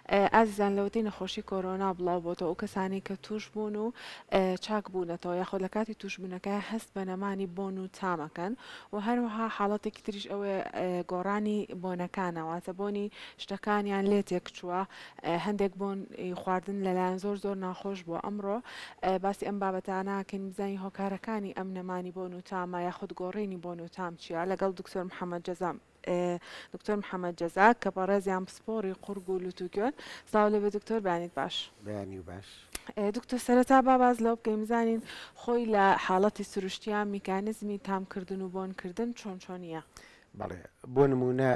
ئازیزان لەوەی نەخۆشی کۆرۆنا بڵاو بۆتەوە ئەو کەسانی کە توش بوون و چاک بوونەتەوە یاخۆ لە کاتی توشبوونەکە هەست بە نەمانی بۆن و تامەکەن و هەروەها حاڵەتێکی تریش ئەوەیە گۆڕانی بۆنەکانەواتە بۆنی شتەکانیان لێ تێک چووە هەندێک بۆن خواردن لەلایەن زۆر زۆر ناخۆش بووە ئەمڕۆ باسی ئەم بابەتاناکەین بزانین هۆکارەکانی ئەم نەمانی بۆن و تامە یاخود گۆڕینی بۆن و تام چیە لەگەڵ دکتۆر محەممەد جەزام دکتۆر محەممەد جەزاک کە پارێزیان پسپۆری قورگ و لوتوکیۆن ساو لەبێ دکتۆر بانیت باش بەیانی و باش دکتۆر سەرەتا باز لەو بکەین بزانین خۆی لە حاڵەتی سروشتیان میکانیزمی تامکردن و بۆنکردن چۆن چۆنیە بەڵێ بۆ نمونە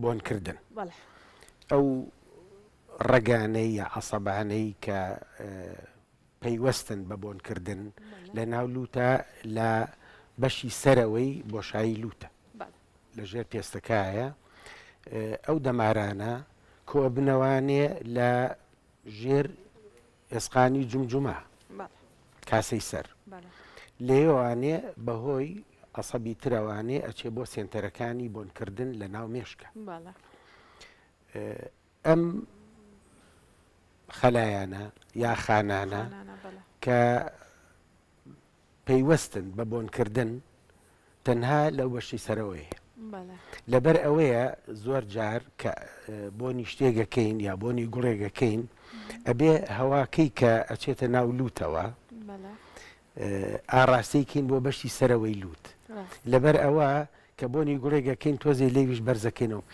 بۆنکردن بەڵێ ئەو ڕێگانەی یا عەسەبانەی کە پەیوەستن بە بۆنکردن لە ناو لوتە لە بەشی سەرەوەی بۆشایی لوتە لەژێر پێستەکایە ئەو دەمارانە کۆ بنەوانێ لە ژێر ئێسقانی جومجومە کاسەی سەر لێوانێ بەهۆی عەسەبی ترەوانێ ئەچێ بۆ سێنتەرەکانی بۆنکردن لە ناو مێشکە ئەم خەلایانە یا خانانە کە پەیوەستن بە بۆنکردن تەنها لەو بەشی سەرەوەی لەبەر ئەوەیە زۆر جار کە بۆنی شتێگەکەین یا بۆنی گوڕێگەکەین ئەبێ هەواکەی کە ئەچێتە ناو لوتەوە ئاڕاستەیکەین بۆ بەشی سەرەوەی لوت لەبەر ئەوە کە بۆنی گوڕێگەکەین تۆزێ لێویش بەرزەکەینەوە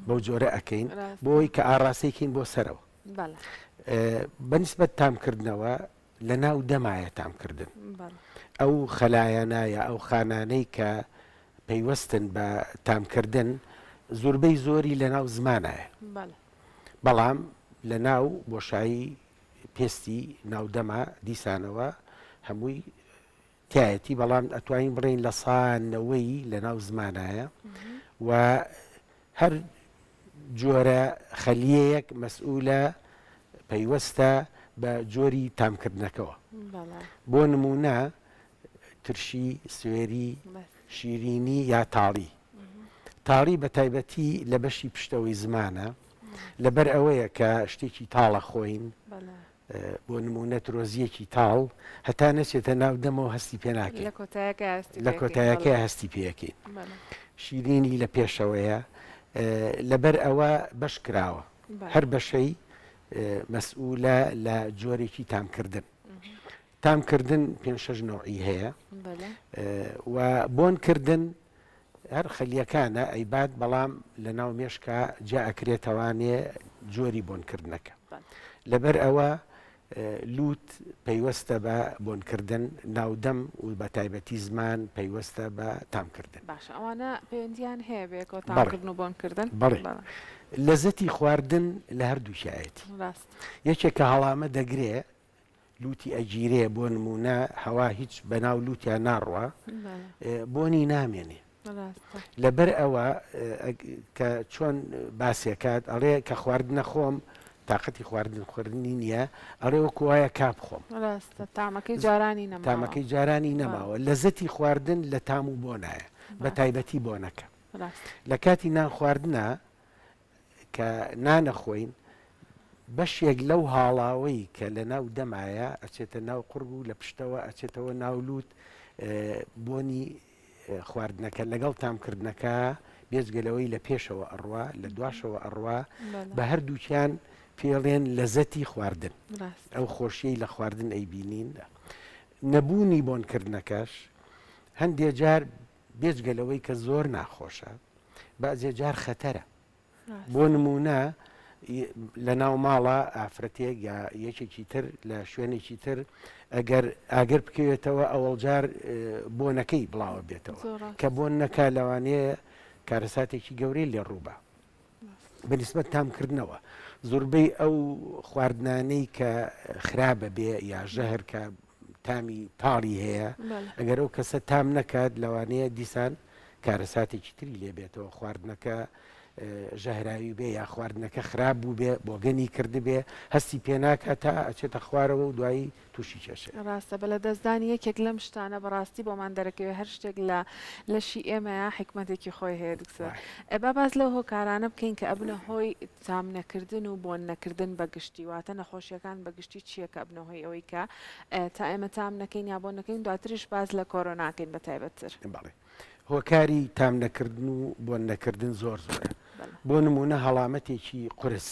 بەو جۆرە ئەەکەین بۆی کە ئاڕاستەیکەین بۆ سەرەوە بەنسبەت تامکردنەوە لە ناو دەمایە تامکردن ئەو خەلایەنە یا ئەو خانانەی کە پەیوەستن بە تامکردن زۆربەی زۆری لە ناو زمانایە بەڵام لە ناو بۆشایی پێستی ناودەما دیسانەوە هەمووی تایەتی بەڵام ئەتوانین بڕین لە سانەوەی لە ناو زمانایە و هەر جۆرە خەلیەیەک مەسئولە پەیوەستە بە جۆری تامکردنەکەەوە بۆ نمونە ترشی سوێری شیرینی یا تاڵی تاڵی بە تایبەتی لە بەشی پشتەوەی زمانە لەبەر ئەوەیە کە شتێکی تاڵە خۆین بۆ نمونە ترۆزیەکی تاڵ هەتا نەچێتە ناو دەمەوە هەستی پێ ناکەین لە کۆتایەکە هەستی پێەکەین شیرینی لە پێشەوەیە لەبەر ئەوە بەش کراوە هەر بەشەی مەسئولە لە جۆرێکی تامکردن تامکردن 5-6 نوعی هەیە و بۆنکردن هەر خەلیەکانە ئەیبات بەڵام لە ناو مێشکە جا ئەکرێتەوانێ جۆری بۆنکردنەکە لەبەر ئەوە لوت پەیوەستە بە بۆنکردن ناودەم و بە تایبەتی زمان پەیوەستە بە تامکردن باشە ئەوانە پەیوەندیان هەیە بێکەوە تامکردن و بۆنکردن بەڵێ لەزەتی خواردن لە هەردووشایەتی یەکێکە هەڵامە دەگرێ لوتی ئەگیرێ بۆ نمونە هەوا هیچ بەناو لوتیان ناڕوە بۆنی نامێنێ لەبەر ئەوە کە چۆن باسیەکات ئەڵێ کە خواردنە خۆم تااقەتی خواردن خوردنی نییە ئەڵێ وەکو وایە کاپ خۆم تامەکەی جارانی نەماوە لەزەتی خواردن لە تام و بۆنایە بە تایبەتی بۆنەکە لە کاتی نان خواردنە کە نانەخۆین بەشێک لەو هاڵاوەی کە لە ناو دەمایە ئەچێتە ناو قورگ و لە پشتەوە ئەچێتەوە ناولوت بۆنی خواردنەکە لەگەڵ تامکردنەکە بێجگەلەوەی لە پێشەوە ئەڕوا لە دواشەوە ئەڕوا بە هەردووکیان پێڵێن لەزەتی خواردن ئەو خۆشیی لە خواردن ئەیبینین نەبوونی بۆنکردنەکەش هەندێک جار بێجگەلەوەی کە زۆر ناخۆشە بەزێ جار خەتەرە بۆ نمونە لە ناو ماڵە ئافرەتێک یا یەکێکی تر لە شوێنێکی تر ئەگەر ئاگەر بکەوێتەوە ئەوەڵجار بۆنەکەی بڵاوە بێتەوە کە بۆن نەکا لەوانەیە کارەساتێکی گەورەی لێ ڕووبە بەنسبەت تامکردنەوە زۆربەی ئەو خواردنانەی کە خراپە بێ یا ژەهر کە تامی تاڵی هەیە ئەگەر ئەو کەسە تام نەکات لەوانەیە دیسان کارەساتێکی تری لێ بێتەوە خواردنەکە ژەهراوی بێ یا خواردنەکە خراپ بوو بێ بۆگەنی کرد بێ هەستی پێناکە تا ئەچێتە خوارەوە و دوایی تووشی کێشێ. ڕاستە بە لە دەستدانی یەکێک لەم شتانە بەڕاستی بۆمان دەرەکەوێت هەر شتێک لەشی ئێمەیە حکمەتێکی خۆی هەیە دکتۆر. با باز لەو هۆکارانە بکەین کە ئەبنە هۆی تام نەکردن و بۆن نەکردن بەگشتی واتە نەخۆشیەکان بەگشتی چییە کە ئەبنە هۆی ئەوەی کە تا ئێمە تام نەکەین یا بۆ نەکەین دواتریش باز لە کۆرۆناکەین بە تایبەتتر. هۆکاری تام نەکردن و بۆن نەکردن زۆر زۆرە. بۆ نمونە هەڵامەتێکی قرس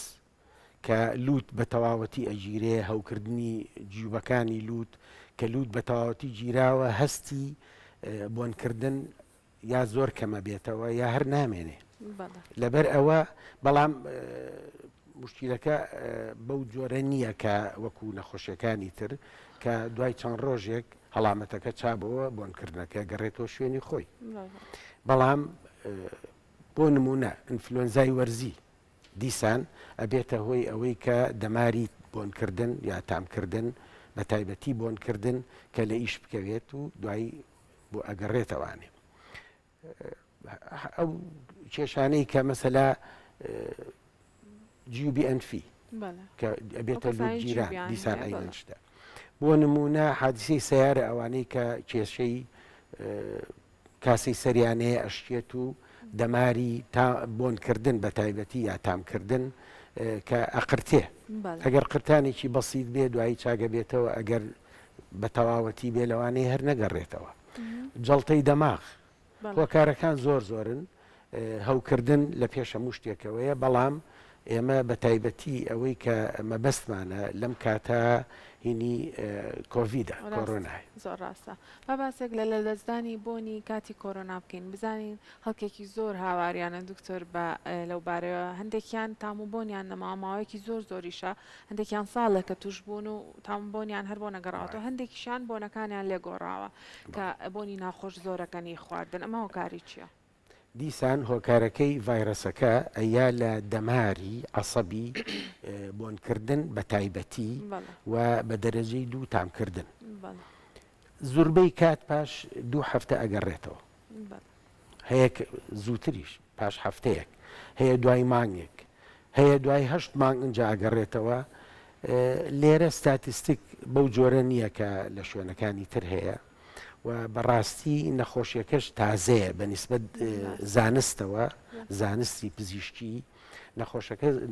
کە لووت بە تەواوەتی ئەگیرێ هەوکردنی جیوبەکانی لووت کە لووت بە تەواوەتی گیراوە هەستی بۆنکردن یا زۆر کەمە بێتەوە یا هەر نامێنێ لەبەر ئەوە بەڵام مشکلەکە بەو جۆرە نییە کە وەکو نەخۆشیەکانی تر کە دوای چەند ڕۆژێک هەڵامەتەکە چابەوە بۆنکردنەکە گەڕێتەوە شوێنی خۆی بەڵام بۆ نمونە ئینفلۆنزای وەرزی دیسان ئەبێتە هۆی ئەوەی کە دەماری بۆنکردن یا تامکردن بە تایبەتی بۆنکردن کە لە ئیش بکەوێت و دوایی بۆ ئەگەڕێتەوانێ ئەو کێشانەی کە مەسەلا GBNF کە ئەبێتە لوجیران دیسان ئەینشتە بۆ نمونە حادیسەی سیارە ئەوانەی کە کێشەی کاسی سەریانەیە ئەشتێت و دەماری بۆنکردن بە تایبەتی یا تامکردن کە ئەقرتێ ئەگەر قرتانێکی بەسیط بێ دوایی چاگە بێتەوە ئەگەر بە تەواوەتی بێ لەوانەیە هەر نەگەڕێتەوە جەڵتەی دەماغ هۆکارەکان زۆر زۆرن هەوکردن لە پێش هەموو شتێکەوەیە بەڵام ئێمە بە تایبەتی ئەوەی کە مەبەستمانە لەم کاتە هینی کۆڤیدە کۆڕۆنای زۆر ڕاستە با باسێک لە لەدەستدانی بۆنی کاتی کۆرۆنا بکەین بزانین هەڵکێکی زۆر هاواریانە دکتۆر بە لەو بارەوە هەندێکیان تاموبۆنیان نەماماوەیەکی زۆر زۆریشە هەندێکیان ساڵە کە توش بوون و تامبۆنیان هەر بۆ نەگەڕاتەوە هەندێکیشان بۆنەکانیان لێگۆڕاوە کە بۆنی ناخۆش زۆرەکەنی خواردن ئەمە هۆکاری چییە؟ دیسان هۆکارەکەی ڤایرەسەکە ئەیا لە دەماری عەسەبی بۆنکردن بە تایبەتی و بە دەرەجەی دوو تامکردن زوربەی کات پاش دوو هەفتە ئەگەڕێتەوە هەیە زووتریش پاش هەفتەیەک هەیە دوای مانگێک هەیە دوای 8 مانگ ئەنجا ئەگەڕێتەوە لێرە ستاتیستیک بەو جۆرە نییە کە لە شوێنەکانی تر هەیە و بەڕاستی نەخۆشیەکەش تازەیە بەنسبەت زانستەوە زانستی پزیشکی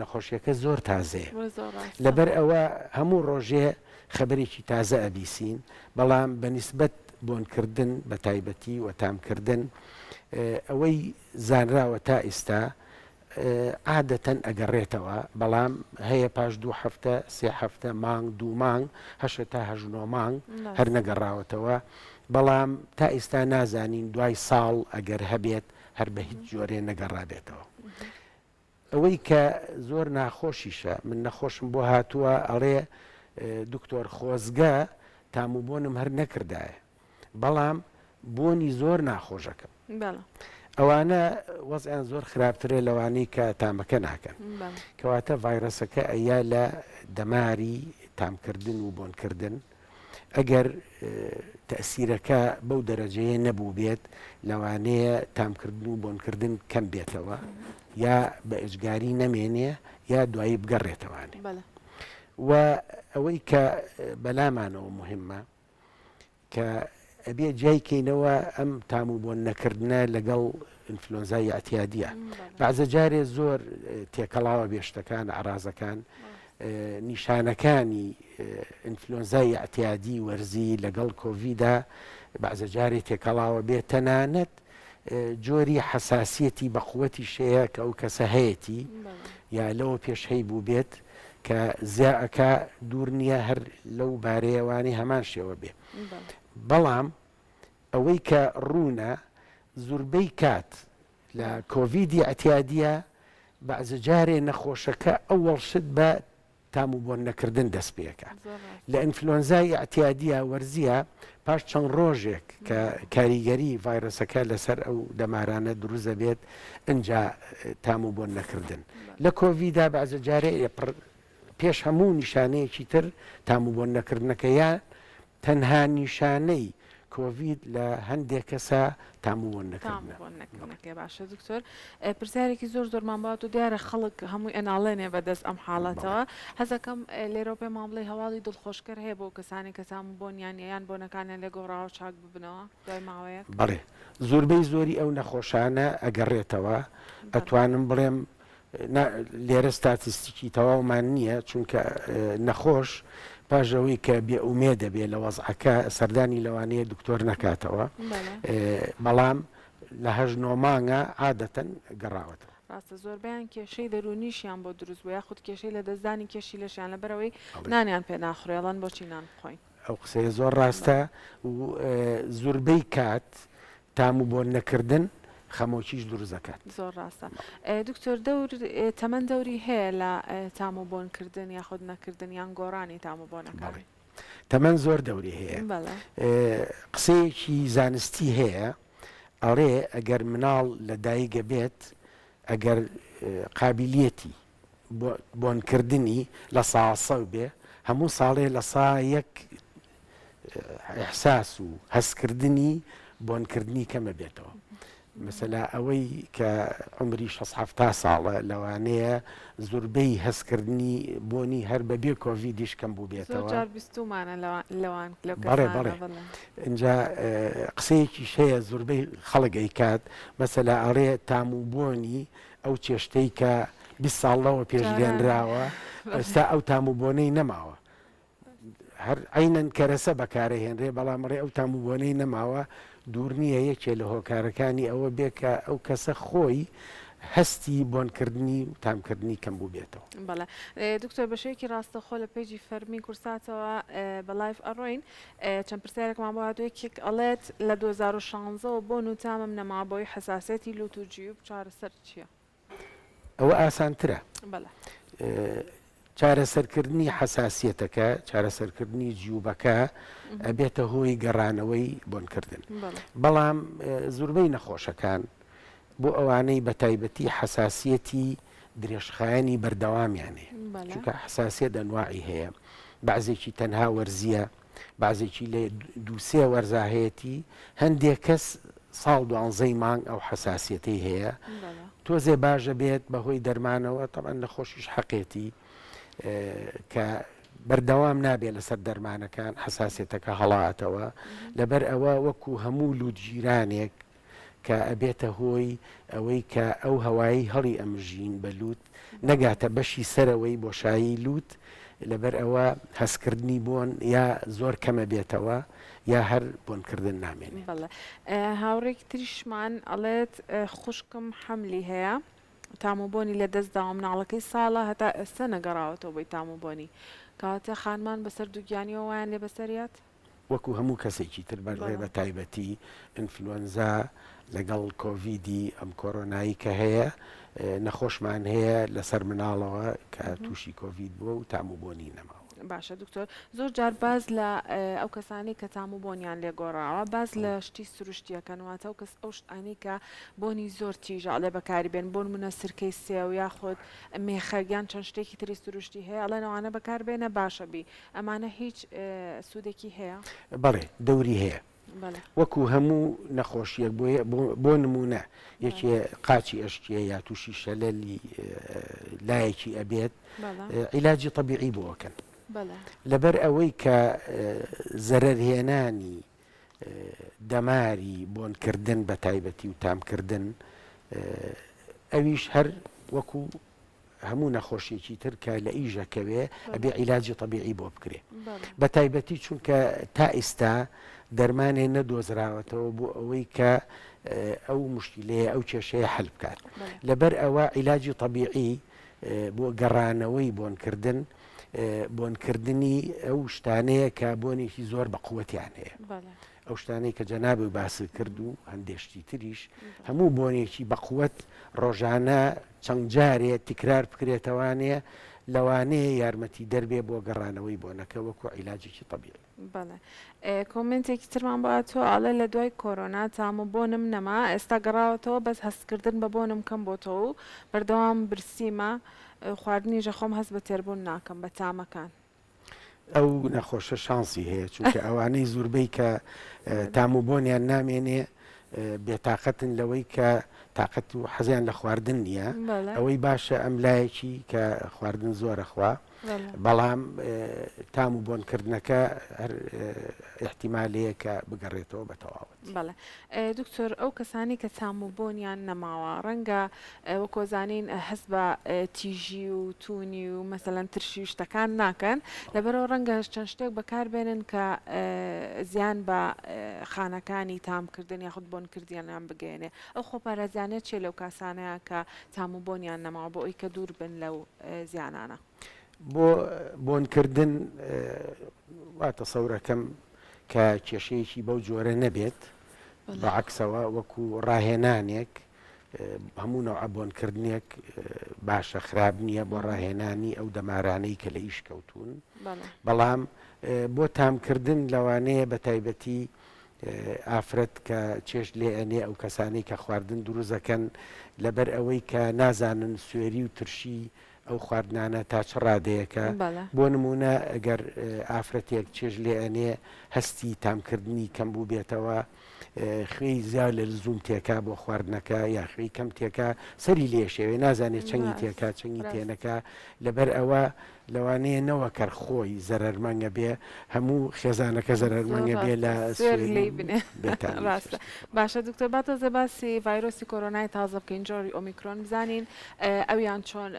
نەخۆشیەکە زۆر تازەیە لەبەر ئەوە هەموو ڕۆژێ خەبەرێکی تازە ئەبیسین بەڵام بەنسبەت بۆنکردن بە تایبەتی و تامکردن ئەوەی زانراوە تا ئێستا عادەتەن ئەگەڕێتەوە بەڵام هەیە پاش دوو هەفتە سێ هەفتە مانگ دوو مانگ هەشە تا هەژنۆ مانگ هەر نەگەڕاوەتەوە بەڵام تا ئێستا نازانین دوای ساڵ ئەگەر هەبێت هەر بە هیچ جۆرێ نەگەڕابێتەوە ئەوەی کە زۆر ناخۆشیشە من نەخۆشم بۆ هاتووە ئەڵێ دکتۆر خۆزگە تاموبۆنم هەر نەکردایە بەڵام بۆنی زۆر ناخۆشەکەم ئەوانە وەزیان زۆر خراپترێ لەوانەی کە تامەکە ناکەن کەواتە ڤایرەسەکە ئەیا لە دەماری تامکردن و بۆنکردن ئەگەر تەسیرەکە بەو دەرەجەیە نەبوو بێت لەوانەیە تامکردن و بۆنکردن کەم بێتەوە یا بە ئەجگاری نەمێنێ یا دوایی بگەڕێتەوانێ و ئەوەی کە بەلامانەوە مهمە کە ئەبێ جایکەینەوە ئەم تامو بۆن نەکردنە لەگەڵ ئینفلۆنزای ئەتیادیە بەعزە جارێ زۆر تێکەڵاوە بێشتەکان ئەرازەکان نیشانەکانی ئینفلۆنزای ئەتیادی وەرزی لەگەڵ کۆڤیدا بەعزە جارێ تێکەڵاوە بێت تەنانەت جۆری حەساسیەتی بەقوەتی شەیە کە ئەو کەسە هەیەی یا لەوە پێش هەی بوو بێت کە زیاکە دوور نییە هەر لەو بارەیەوانی هەمان شێوە بێ بەڵام ئەوەی کە ڕوونە زوربەی کات لە کۆڤیدی ئەتیادیە بەعزە جارێ نەخۆشەکە ئەوەڵ شت بە تاموبۆن نەکردن دەست پێەکە لە ئینفلۆنزای ئەتیادیە وەرزیە پاش چەند ڕۆژێک کە کاریگەری ڤایرەسەکە لەسەر ئەو دەمارانە دروست دەبێت ئەنجا تاموبۆن نەکردن لە کۆڤیدا بەعزە جارێ پێش هەموو نیشانەیەکی تر تاموبۆن نەکردنەکە یان تەنها نیشانەی کۆڤید لە هەندێک کەسە تاموبوون نەکردنەکەی باشە دکتۆر پرسیارێکی زۆرمان بات و دیارە خەڵک هەمووی ئەناڵێنێ بەدەست ئەم حاڵەتەوە هەزەکەم لێرە پێمان بڵێ هەواڵی دڵخۆشکەر هەیە بۆ کەسانی کە تاموبۆنیان یان بۆنەکانیان لێ گۆڕاوە چاک ببنەوە دوای ماوەیەک بەڵێ زۆربەی زۆری ئەو نەخۆشانە ئەگەڕێتەوە ئەتوانم بڵێم لێرە ستاتیستیکی تەواومان نییە چونکە نەخۆش پاژەوەی کە بێئومێ دەبێت لە وەزعەکە سەردانی لەوانەیە دکتۆر نەکاتەوە بەڵام لە 8 مانگە عادەتەن گەڕاوەتەوە ڕاستە زۆربیان کێشەی دەرونیشیان بۆ دروست بوو یاخود کێشەی لە دەستدانی کێشی لەشیان لەبەرەوەی نانیان پێ ناخڕێڵەن بۆچی نان بخۆین ئەو قسەیە زۆر ڕاستە و زۆربەی کات تاموبۆن نەکردن خەمۆکیش دروست دەکات زۆر ڕاستە دکتۆر تەمەەن دەوری هەیە لە تاموبۆنکردن یاخود نەکردن یان گۆڕانی تاموبۆنەکان تەمەەن زۆر دەوری هەیە قسەیەکی زانستی هەیە ئەڵێ ئەگەر مناڵ لە دایکە بێت ئەگەر قابلیەتی بۆنکردنی لە ساسە بێ هەموو ساڵێ لە سایەک ئەحساس و هەستکردنی بۆنکردنی کەمە بێتەوە مثلا ئەوەی کە عمری 60 ساڵە لەوانەیە زۆربەی هەستکردنی بۆنی هەر بەبێ کۆڤیدیش کەم بوو بێتەوە بەڕێ اینجا قسەیەکی هەیە زۆربەی خەڵک کات مەسەلا ئەڕێ تاموبۆنی ئەو چێشتەی کە 20 ساڵەوە پێشگەێنراوە ئێستا ئەو تاموبۆنەی نەماوە هەر عینەن کەرەسە بەکارەهێنرێ بەڵام ڕێ ئەو تاموبۆنەی نەماوە دوور نییە یەکێ لە هۆکارەکانی ئەوە بێ کە ئەو کەسە خۆی هەستی بۆنکردنی و تامکردنی کەم بوو بێتەوە بەڵێ دکتۆر بەشەیەکی ڕاستەخۆ لە پێیجی فەرمی کورساتەوە بە لایف ئەڕۆین چەند پرسیارێکمان بۆ هاتوویەکێک ئەڵێت لە 2016 بۆ نوتامم نەما بۆی حساسەتی لوت و جیوب چارەسەر چییە؟ ئەوە ئاسانترە بەڵێ چارەسەرکردنی حساسیەتەکە چارەسەرکردنی جیوبەکە ئەبێتە هۆی گەڕانەوەی بۆنکردن بەڵام زۆربەی نەخۆشەکان بۆ ئەوانەی بە تایبەتی حساسیەتی درێژخایەنی بەردەوامیانێ چونکە حساسیەت ئەنواعی هەیە بەعزێکی تەنها وەرزیە بەعزێکی لێ دووسێ وەرزاهەیەتی هەندێک کەس ساڵ 12 مانگ ئەو حساسیەتەی هەیە تۆزێ باشە بێت بەهۆی دەرمانەوە تەمان نەخۆشیش حەقێتی کە بەردەوام نابێت لەسەر دەرمانەکان حساسیەتەکە هەڵاتەوە لەبەر ئەوە وەکو هەموو لوتگیرانێک کە ئەبێتە هۆی ئەوەی کە ئەو هەوایی هەڵی ئەمژین بە لوت نەگاتە بەشی سەرەوەی بۆشایی لوت لەبەر ئەوە هەستکردنی بۆن یا زۆر کەمە بێتەوە یا هەر بۆنکردن نامێنێ هاوڕێک تریشمان ئەڵێت خوشکم حەملی هەیە تاموبۆنی لە دەستداوە مناڵەکەی ساڵە هەتا ئێستا نەگەڕاوەتەوە بۆی تاموبۆنی کاتە خانمان بەسەر دووگیانیەوە وایان لێ بەسەریات وەکو هەموو کەسێکی تر بەڕێ بە تایبەتی ئینفلوەنزا لەگەڵ کۆڤیدی ئەم کۆرۆنایی کە هەیە نەخۆشمان هەیە لەسەر مناڵەوە کە تووشی کۆڤید بووە و تاموبۆنی نەماوە باشە دکتۆر زۆر جار باز لە ئەو کەسانی کە تاموبۆنیان لێ گۆڕاوە باز لە شتی سروشتیەکەنواتە و کەس ئەو شتانی کە بۆنی زۆر تیژە لێ بەکاری بێن بۆن منە سرکەی سێ و یاخۆت مێخەگیان چەند شتێکی تری سروشتی هەیە ئەڵێنەوانە بەکاربێنە باشە بی ئەمانە هیچ سوودێکی هەیە بەڵێ دەوری هەیە وەکو هەموو نەخۆشیەک بۆ نمونە یەکێ قاچی ئەشتیە یا تووشی شەلەلی لایەکی ئەبێت عیلاجی طەبیعی بۆکەن لەبەر ئەوەی کە زەرەرهێنانی دەماری بۆنکردن بە تایبەتی و تامکردن ئەویش هەر وەکو هەموو نەخۆشیێکی تر کە لە ئیژەکەوێ ئەبێ عیلاجی طەبیعی بۆ بکرێ بە تایبەتی چونکە تا ئێستا دەرمانێ نەدۆزراوەتەوە بۆ ئەوەی کە ئەو مشکلەیە ئەو کێشەیە حەل بکات لەبەر ئەوە عیلاجی طەبیعی بۆ گەڕانەوەی بۆنکردن بۆنکردنی ئەو شتانەیە کە بۆنێکی زۆر بە قووەتیان هەیە ئەو شتانەی کە جەنابی باسی کرد و هەندێشتی تریش هەموو بۆنێکی بە قووەت ڕۆژانە چەند جارێ تکرار بکرێتەوانەیە لەوانەیە یارمەتی دەربێ بۆ گەڕانەوەی بۆنەکە وەکو عیلاجێکی طەبیعی بەڵێ کۆمنتێکی ترمان بۆ تۆ ئاڵێ لە دوای کۆرۆنا تاموبۆنم نەما ئێستا گەڕاوەتەوە بەس هەستکردن بە بۆنم کەم بۆتەوە و بەردەوام برسیمە خواردنی ژەخۆم هەست بە تێربوون ناکەم بە تامەکان ئەو نەخۆشە شانسی هەیە چونکە ئەوانەی زۆربەی کە تاموبۆنیان نامێنێ بێتاقەتن لەوەی کە تااقەت و حەزیان لە خواردن نییە ئەوەی باشە ئەم لایەکی کە خواردن زۆرە خوا بەڵام تام و بۆنکردنەکە هەر احتیمالەیە کە بگەڕێتەوە بە تەواوەت. بەڵێ دکتۆر ئەو کەسانی کە تام و بۆنیان نەماوە ڕەنگە وەکۆزانین هەست بە تیژی و تونی و مەسەلەن ترشی شتەکان ناکەن لەبەرەوە ڕەنگە چەند شتێک بەکاربێنن کە زیان بە خانەکانی تامکردن یاخود بۆنکردیانیان بگەێنێ ئەو خۆپارێزیانێت چێ لەو کاسانەیە کە تام و بۆنیان نەماوە بۆ ئەوی کە دوور بن لەو زیانانە. بۆ بۆنکردن واتە سەورەکەم کە کێشەیەکی بەو جۆرە نەبێت بەعکسەوە وەکو ڕاهێنانێک هەموو نەوع بۆنکردنێک باشە خراپ نییە بۆ ڕاهێنانی ئەو دەمارانەی کە لە ئیش کەوتون بەڵام بۆ تامکردن لەوانەیە بە تایبەتی ئافرەت کە چێش لێ ئەنێ ئەو کەسانی کە خواردن دروزەکەن لەبەر ئەوەی کە نازانن سوێری و ترشی ئەو خواردنانە تا چ ڕادەیەکە بۆ نمونە ئەگەر ئافرەتێک چێژ لێ ئەنێ هەستی تامکردنی کەم بوو بێتەوە خوێی زیاد لە زووم تێکا بۆ خواردنەکە یا خوێی کەم تێکا سەری لێشێوێ نازانێت چەنگی تێکا چەنگی تێنەکە لەبەر ئەوە لەوانەیە نەوەکەر خۆی زەرمەنگە بێ هەموو خێزانەکە زەرمەنگە بێ لە ڕاستە. باشە دکتۆر باتەزە باسی ڤایرۆسی کۆرۆنای تازە بکەین جۆری ئۆمیکرۆن بزانین ئەویان چۆن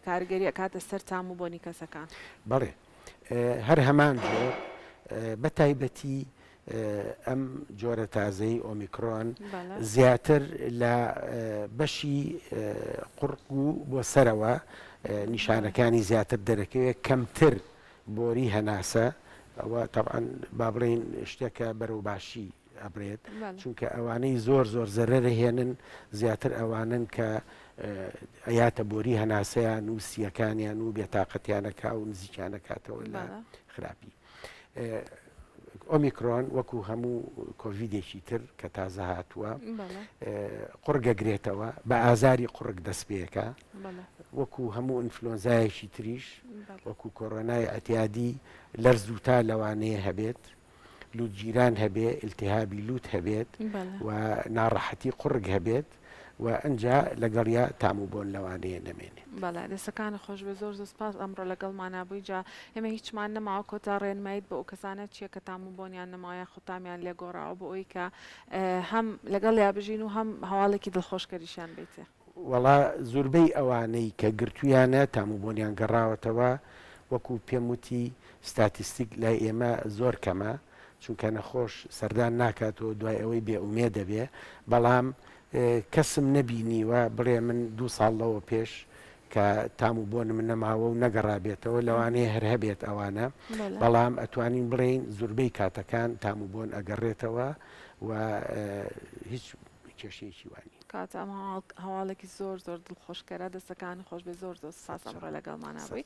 کارگەری کاتە سەر تام و بۆنی کەسەکان. بەڵێ هەر هەمان جۆر بە تایبەتی ئەم جۆرە تازەی ئۆمیکرۆن زیاتر لە بەشی قوڕق و بۆ سەرەوە نیشانەکانی زیاتر دەرەکەوێت کەمتر بۆری هەناسە ئەوە طبعاً با بڵێن شتێکە بەرەو باشی ئەبرێت چونکە ئەوانەی زۆر زەرەرە هێنن زیاتر ئەوانن کە ئەیاتە بۆری هەناسەیان و سیەکانیان و بێتاقەتیانەکە و نزیکیانەکاتەوە لە خراپی. ئۆمیکرۆن وەکو هەموو کۆڤیدێکی تر کە تازە هاتووە قوڕگەگرێتەوە بە ئازاری قوڕک دەستپێکە وەکو هەموو ئینفلۆنزایەکی تریش وەکو کۆڕۆنای ئەتیادی لەرز و تا لەوانەیە هەبێت لوتگیران هەبێ ئیلتیهابی لوت هەبێت و ناڕەحەتی قوڕک هەبێت و ئەنجا لەگەڵیا تام و بۆن لەوانەیە نەمێنێ. بەڵێ دەستەکانە خۆش بە زۆر سپاس ئەمڕۆ لەگەڵمانابووی جا ئێمە هیچمان نەماوە کۆتا ڕێنمایت بە ئەو کەسانە چیە کە تام و بۆنیان نەمایە خوتامیان لێگۆڕاوە بۆ ئەوی کە هەم لەگەڵ یا بژین و هەم هەواڵێکی دڵخۆشکەریشیان بیتێ. وەڵا زۆربەی ئەوانەی کە گرتویانە تام و بۆنیان گەڕاوەتەوە وەکو پێم وتی ستاتیستیک لای ئێمە زۆر کەمە چونکە نەخۆش سەردان ناکاتەوە دوای ئەوەی بێئومێ دەبێ بەڵام کەسم نەبینیوە بڵێ من 2 ساڵ لەوە پێش کە تام و بۆن من نەماوە و نەگەڕابێتەوە لەوانەیە هەر هەبێت ئەوانە بەڵام ئەتوانین بڵێین زۆربەی کاتەکان تام و بۆن ئەگەڕێتەوە و هیچ کێشەیەکی وانی کاتە ئەم هەواڵێکی زۆر دڵخۆشکەرە دەستەکان خۆش بێ زۆر ساس ئەمڕۆ لەگەڵمانابووی.